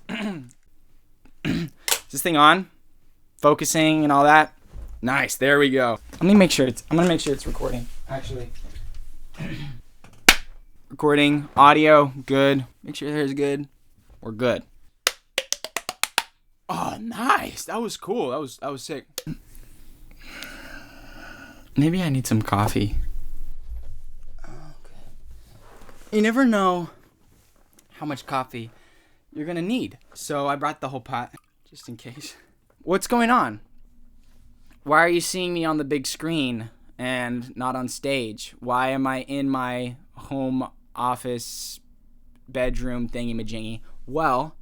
Is this thing on? Focusing and all that? Nice, there we go. I'm gonna make sure it's recording, actually. Recording, audio, good. Make sure hair's good. We're good. Oh, nice. That was cool. That was sick. Maybe I need some coffee. Okay. You never know how much coffee you're gonna need. So I brought the whole pot, just in case. What's going on? Why are you seeing me on the big screen and not on stage? Why am I in my home office bedroom thingy-majingy? Well,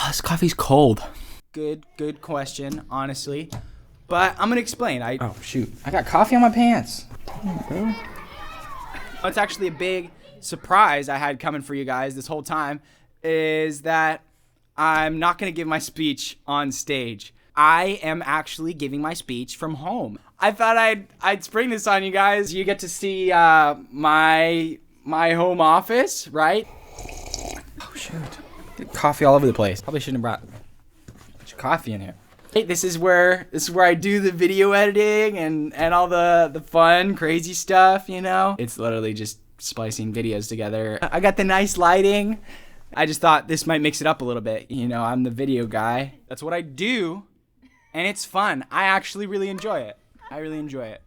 this coffee's cold. Good question, honestly. But I'm gonna explain. Oh shoot, I got coffee on my pants. It's actually a big surprise I had coming for you guys this whole time, is that I'm not gonna give my speech on stage. I am actually giving my speech from home. I thought I'd spring this on you guys. You get to see my home office, right? Oh shoot, get coffee all over the place. Probably shouldn't have brought much coffee in here. Hey, this is where I do the video editing and all the fun, crazy stuff, you know? It's literally just splicing videos together. I got the nice lighting. I just thought this might mix it up a little bit. You know, I'm the video guy. That's what I do, and it's fun. I actually really enjoy it. I really enjoy it.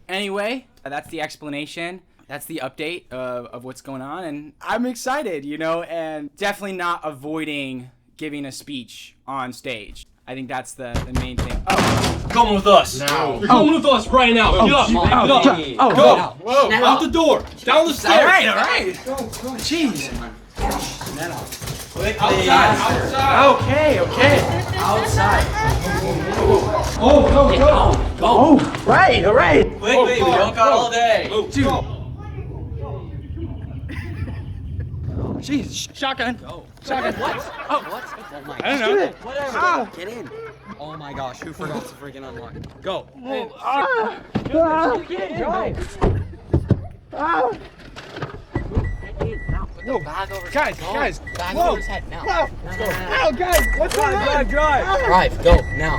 Anyway, that's the explanation. That's the update of what's going on, and I'm excited, you know, and definitely not avoiding giving a speech on stage. I think that's the main thing. Oh, coming with us. No. You're coming with us right now. Get up. Get up. Go. Whoa. Out the door. Down the stairs. All right. Go. Jeez. Outside. Okay. Outside. Go. Oh, right. All right. Quickly, we don't got all day. Dude. Jeez, shotgun. Go. Shotgun. What? Oh, What? Oh my gosh. I don't know. Whatever. Ah. Get in. Oh my gosh, who forgot to freaking unlock? Go. You can't drive. Put the bag over his Guys, head. guys. Bag Whoa. over his head now. Whoa. Let's go. Oh, guys, what's going on? Drive. Drive, go, now.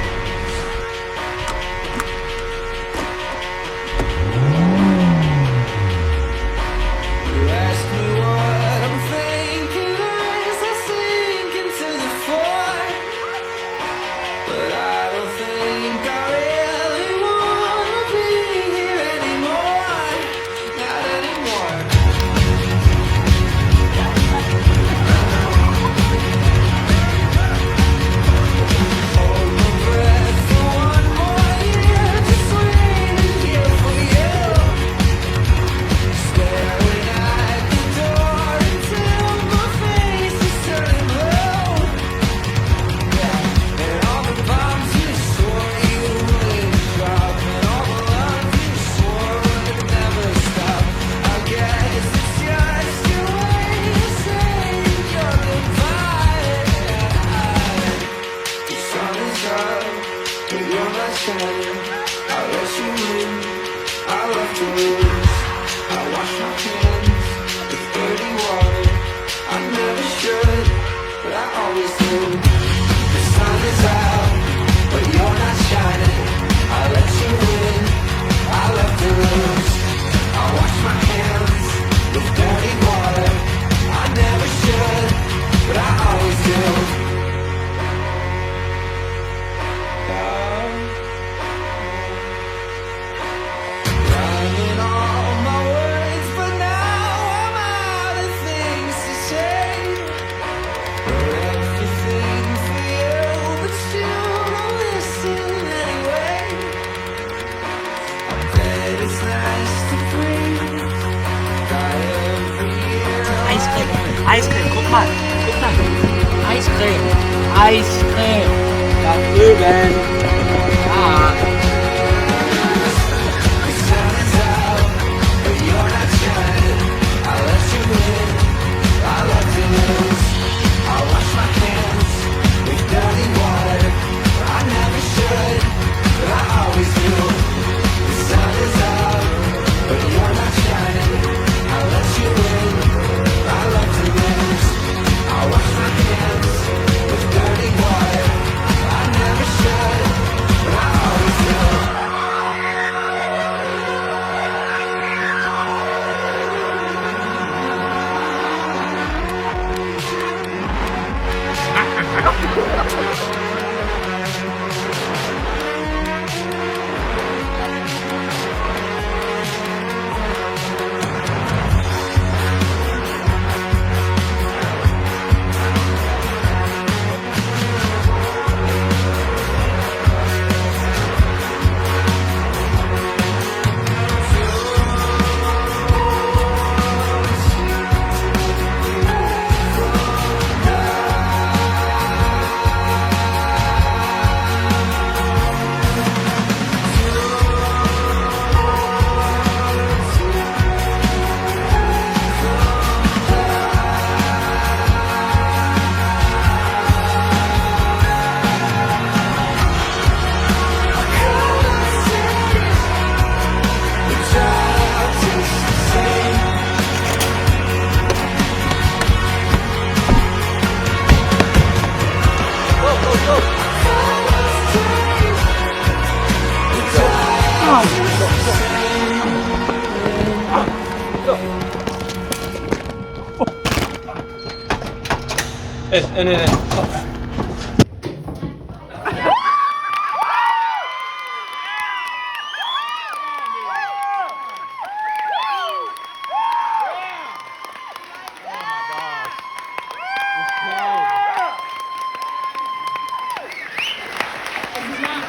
This is not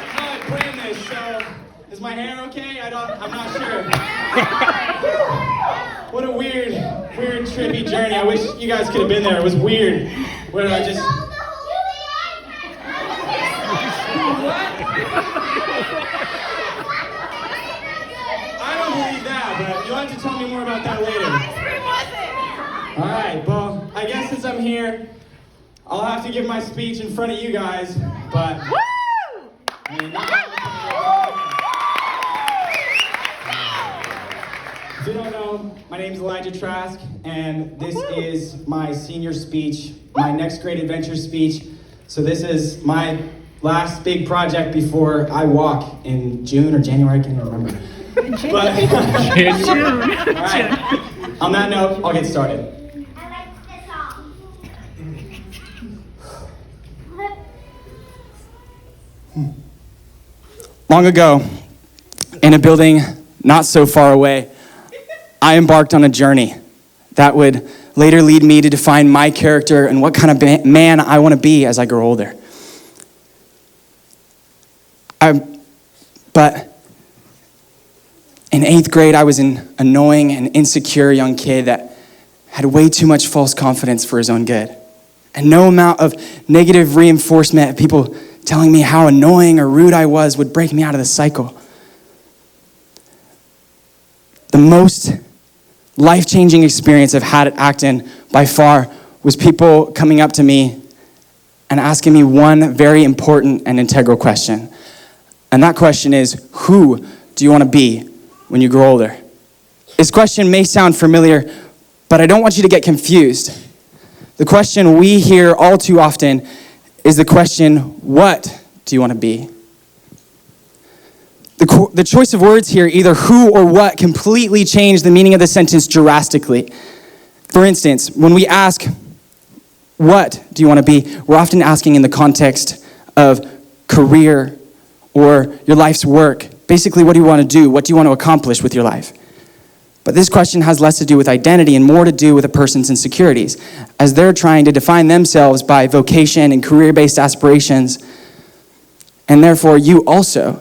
how I planned this, so is my hair okay? I'm not sure. What a weird, trippy journey. I wish you guys could have been there. It was weird. Where I just... I don't believe that, but you'll have to tell me more about that later. All right, well, I guess since I'm here, I'll have to give my speech in front of you guys, but... If you don't know, my name's Elijah Trask, and this is my senior speech, my next great adventure speech. So this is my last big project before I walk in June or January, I can't even remember. But, June. All right, on that note, I'll get started. I like this song. Long ago, in a building not so far away, I embarked on a journey that would later lead me to define my character and what kind of man I want to be as I grow older. But in 8th grade, I was an annoying and insecure young kid that had way too much false confidence for his own good. And no amount of negative reinforcement of people telling me how annoying or rude I was would break me out of the cycle. The most life-changing experience I've had at Acton by far was people coming up to me and asking me one very important and integral question. And that question is, who do you want to be when you grow older? This question may sound familiar, but I don't want you to get confused. The question we hear all too often is the question, what do you want to be? The choice of words here, either who or what, completely change the meaning of the sentence drastically. For instance, when we ask, what do you want to be, we're often asking in the context of career or your life's work. Basically, what do you want to do? What do you want to accomplish with your life? But this question has less to do with identity and more to do with a person's insecurities, as they're trying to define themselves by vocation and career-based aspirations, and therefore you also.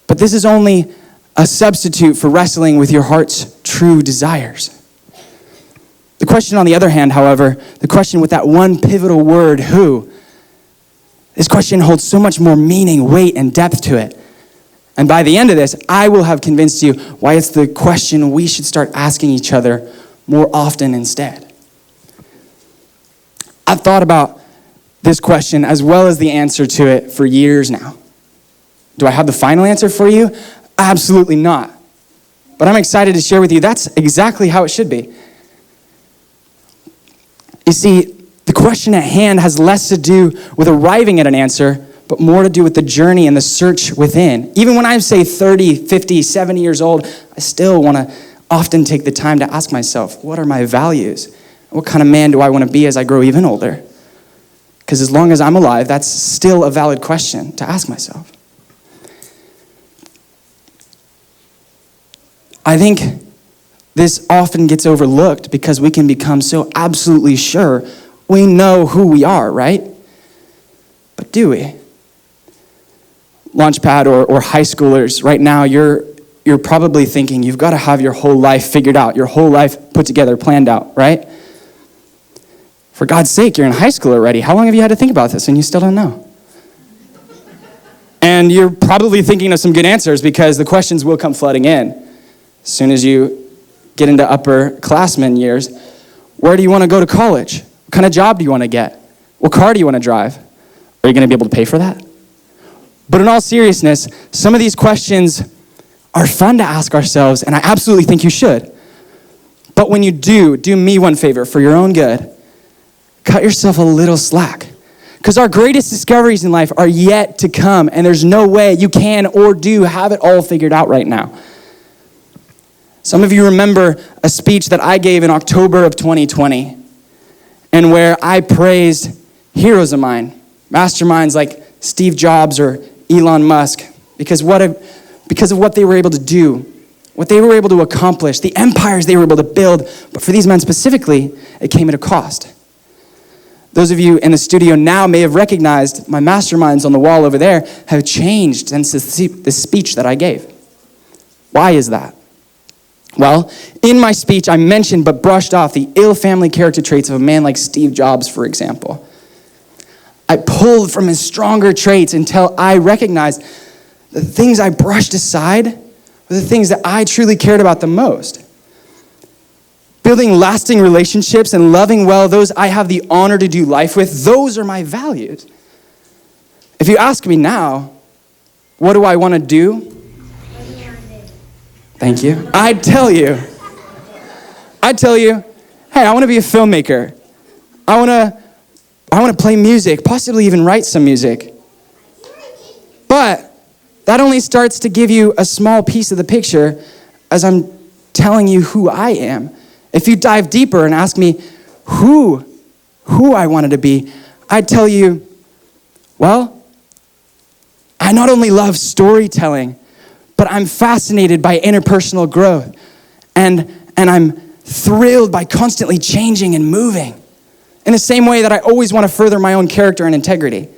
But this is only a substitute for wrestling with your heart's true desires. The question, on the other hand, however, the question with that one pivotal word, who, this question holds so much more meaning, weight, and depth to it. And by the end of this, I will have convinced you why it's the question we should start asking each other more often instead. I've thought about this question as well as the answer to it for years now. Do I have the final answer for you? Absolutely not. But I'm excited to share with you that's exactly how it should be. You see, the question at hand has less to do with arriving at an answer, but more to do with the journey and the search within. Even when I'm, say, 30, 50, 70 years old, I still want to often take the time to ask myself, what are my values? What kind of man do I want to be as I grow even older? Because as long as I'm alive, that's still a valid question to ask myself. I think this often gets overlooked because we can become so absolutely sure we know who we are, right? But do we? Launchpad or high schoolers, right now you're probably thinking you've got to have your whole life figured out, your whole life put together, planned out, right? For God's sake, you're in high school already. How long have you had to think about this and you still don't know? And you're probably thinking of some good answers because the questions will come flooding in. As soon as you get into upperclassmen years, where do you want to go to college? What kind of job do you want to get? What car do you want to drive? Are you going to be able to pay for that? But in all seriousness, some of these questions are fun to ask ourselves, and I absolutely think you should. But when you do me one favor for your own good. Cut yourself a little slack. Because our greatest discoveries in life are yet to come, and there's no way you can or do have it all figured out right now. Some of you remember a speech that I gave in October of 2020. and where I praised heroes of mine, masterminds like Steve Jobs or Elon Musk, because of what they were able to do, what they were able to accomplish, the empires they were able to build. But for these men specifically, it came at a cost. Those of you in the studio now may have recognized my masterminds on the wall over there have changed since the speech that I gave. Why is that? Well, in my speech, I mentioned but brushed off the ill family character traits of a man like Steve Jobs, for example. I pulled from his stronger traits until I recognized the things I brushed aside were the things that I truly cared about the most. Building lasting relationships and loving well those I have the honor to do life with, those are my values. If you ask me now, what do I want to do? Thank you. I'd tell you, hey, I want to be a filmmaker. I want to play music, possibly even write some music. But that only starts to give you a small piece of the picture as I'm telling you who I am. If you dive deeper and ask me who I wanted to be, I'd tell you, well, I not only love storytelling, but I'm fascinated by interpersonal growth. And I'm thrilled by constantly changing and moving. In the same way that I always want to further my own character and integrity.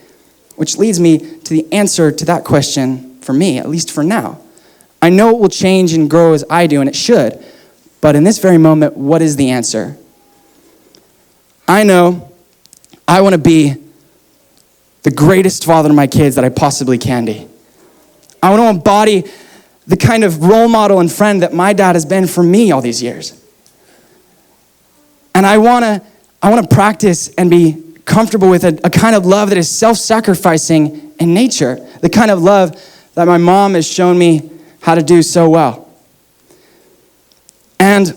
Which leads me to the answer to that question for me, at least for now. I know it will change and grow as I do, and it should. But in this very moment, what is the answer? I know I want to be the greatest father to my kids that I possibly can be. I want to embody the kind of role model and friend that my dad has been for me all these years. And I want to practice and be comfortable with a kind of love that is self-sacrificing in nature, the kind of love that my mom has shown me how to do so well. And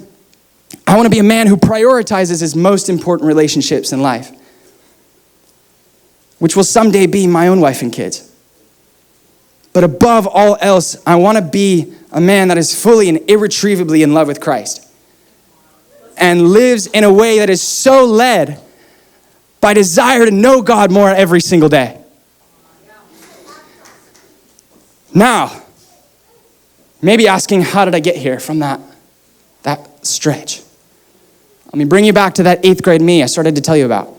I want to be a man who prioritizes his most important relationships in life, which will someday be my own wife and kids. But above all else, I want to be a man that is fully and irretrievably in love with Christ and lives in a way that is so led by desire to know God more every single day. Now, maybe asking, how did I get here from that stretch? Let me bring you back to that 8th grade me I started to tell you about.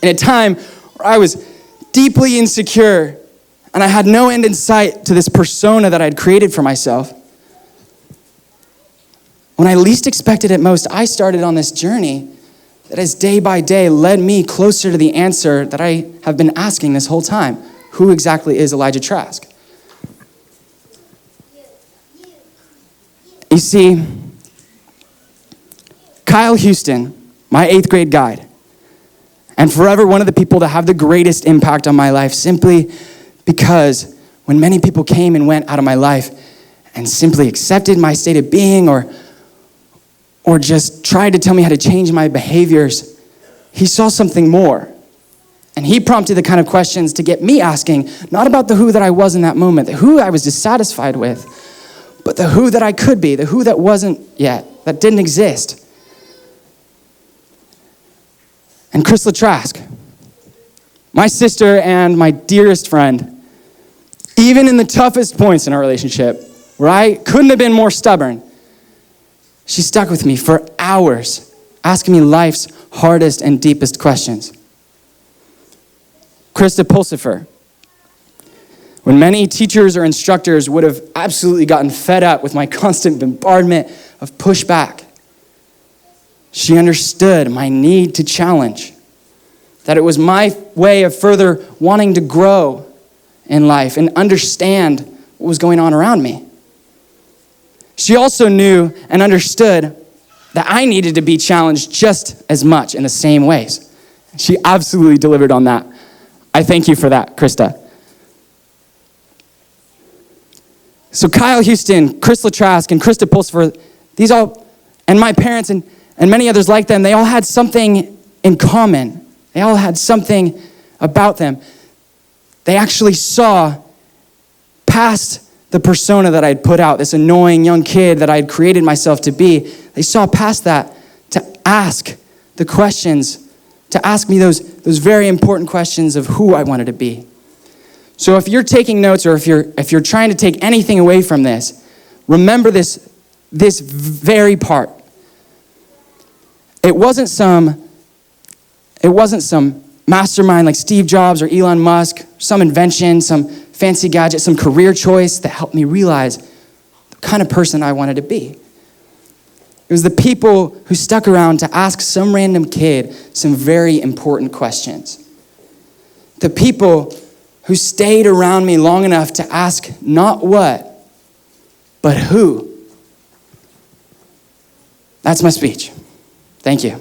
In a time where I was deeply insecure and I had no end in sight to this persona that I'd created for myself. When I least expected it most, I started on this journey that has day by day led me closer to the answer that I have been asking this whole time. Who exactly is Elijah Trask? You see, Kyle Houston, my 8th grade guide, and forever one of the people that have the greatest impact on my life, simply because when many people came and went out of my life and simply accepted my state of being or just tried to tell me how to change my behaviors, he saw something more. And he prompted the kind of questions to get me asking, not about the who that I was in that moment, the who I was dissatisfied with, but the who that I could be, the who that wasn't yet, that didn't exist. And Chris Trask, my sister and my dearest friend, even in the toughest points in our relationship, where I couldn't have been more stubborn, she stuck with me for hours, asking me life's hardest and deepest questions. Krista Pulsifer, when many teachers or instructors would have absolutely gotten fed up with my constant bombardment of pushback, she understood my need to challenge, that it was my way of further wanting to grow in life and understand what was going on around me. She also knew and understood that I needed to be challenged just as much in the same ways. She absolutely delivered on that. I thank you for that, Krista. So Kyle Houston, Chris Trask, and Krista Pulsifer, these all, and my parents and many others like them, they all had something in common. They all had something about them. They actually saw past the persona that I'd put out, this annoying young kid that I'd created myself to be. They saw past that to ask the questions, to ask me those very important questions of who I wanted to be. So if you're taking notes, or if you're trying to take anything away from this, remember this very part. It wasn't some mastermind like Steve Jobs or Elon Musk, some invention, some fancy gadget, some career choice that helped me realize the kind of person I wanted to be. It was the people who stuck around to ask some random kid some very important questions. The people who stayed around me long enough to ask not what, but who. That's my speech. Thank you.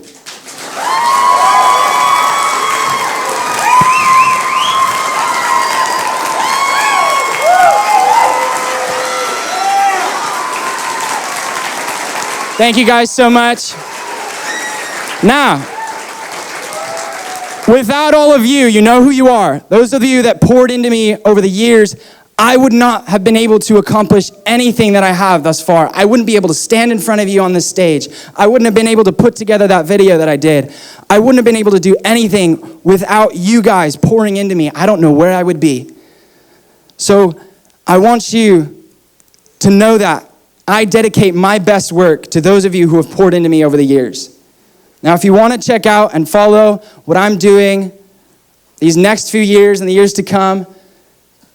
Thank you guys so much. Now, without all of you, you know who you are. Those of you that poured into me over the years, I would not have been able to accomplish anything that I have thus far. I wouldn't be able to stand in front of you on this stage. I wouldn't have been able to put together that video that I did. I wouldn't have been able to do anything without you guys pouring into me. I don't know where I would be. So I want you to know that I dedicate my best work to those of you who have poured into me over the years. Now, if you want to check out and follow what I'm doing these next few years and the years to come,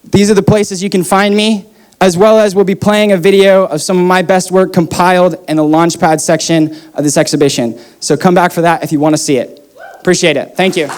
these are the places you can find me, as well as we'll be playing a video of some of my best work compiled in the Launchpad section of this exhibition. So come back for that if you want to see it. Appreciate it. Thank you.